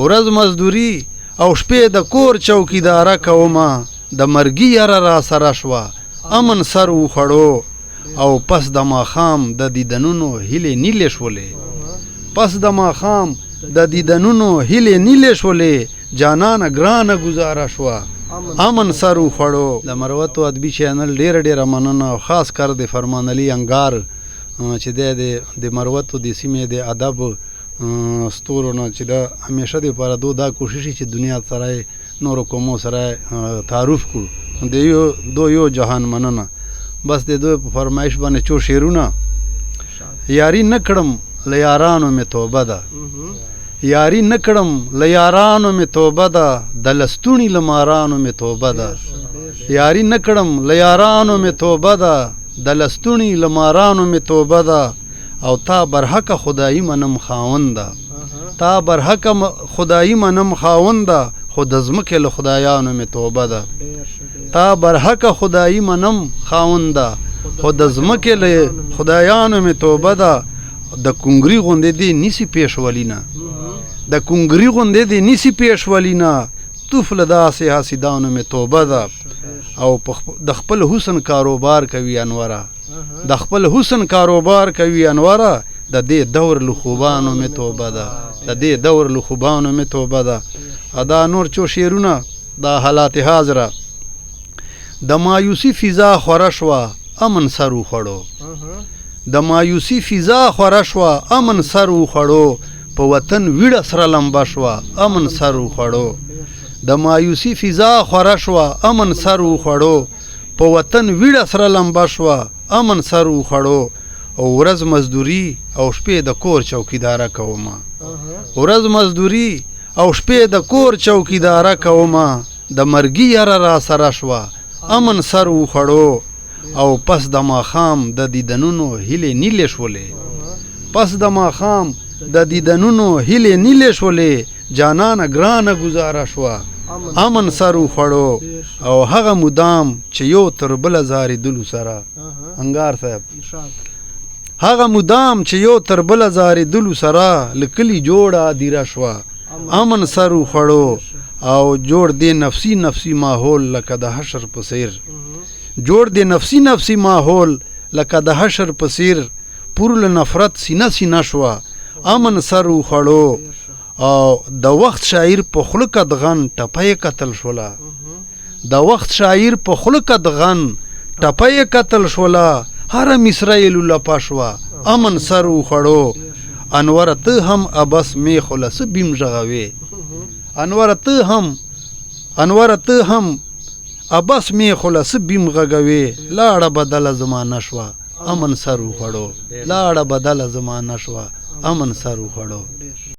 ورځ مزدوري او شپې د کور چوکیداره کومه د مرګي یاره را سره شوه امن سر وخړو او پس د ماښام د دیدنونو هیلې نیلې شولې پس د ماښام د دیدنونو هیلې نیلې شولې جانانه ګرانه ګزاره شوه امن سر وخړو د مروتو ادبي چینل ډیره مننه او خاص کر د فرمان علي انګار چې د مروتو د سیمې د ادب ستورو نه چې دا همیشه د لپاره دا کوشش چې دنیا سره نورو قومو سره تعارف کړو د یو جهان مننه بس د دوی په فرمایش باندې چو شعرونه یاری نه کړم له یارانو مې توبه ده یاری نه کړم له یارانو مې توبه ده د لستوڼي له مارانو مې توبه ده یاری نه کړم له یارانو مې توبه ده د لستوڼي له مارانو مې توبه ده او تا برحقه خدایي منم خاونده تا برحقه خدایي منم خاونده خو د ځمکې له خدایانو مې توبه ده تا برحقه خدایي منم خاونده خو د ځمکې له خدایانو مې توبه ده د کنګري غوندې دې نیسي پیشولینه د کنګري غوندې دې نیسي پیشولینه توف له داسې حاسدانو مې توبه ده او د خپل حسن کاروبار کوي انوره د خپل حسن کاروبار کوي انوره د دې دور له خوبانو مې توبه ده د دې دور له خوبانو مې توبه ده ادا نور چو شعرونه دا حالات حاضره د مایوسی فضا خوره شوه امن سر وخړو د مایوسی فضا خوره شوه امن سر وخړو په وطن ویړه سره لمبه شوه امن سر وخړو د مایوسی فضا خوره شوه امن سر وخړو په وطن ویړه سره لمبه شوه امن سر وخړو او ورځ مزدوري او شپې د کور چوکیداره کومه ورځ مزدوري او شپې د کور چوکیداره کومه د مرګي یاره را سره شوه امن سر وخړو او پس د ماښام د دیدنونو هیلې نیلې شولې پس د ماښام د دیدنونو هیلې نیلې شولې جانانه ګرانه ګزاره شوه امن سر وخړو او هغه مدام چې یو تر بله زارېدلو سره انګار صاحب هغه مدام چې یو تر بله زارېدلو سره له کلي جوړه دیره شوه امن سر وخړو او جوړ دی نفسي ماحول لکه د حشر په څیر جوړ دی نفسي ماحول لکه د حشر په څیر پور له نفرت سینه شوه امن سر وخړو او د وخت شاعر په خوله قدغن ټپه قتل شوله د وخت شاعر په خوله قدغن ټپه قتل شوله هر مصره یې لولپه شوه امن سر وخړو انوره ته هم ابس می خلاص بیم ژغوي انوره ته هم ابس می خلاص بیم غغوي لاړه بدله زمانه شوه امن سر وخړو لاړه بدله زمانه شوه امن سر وخړو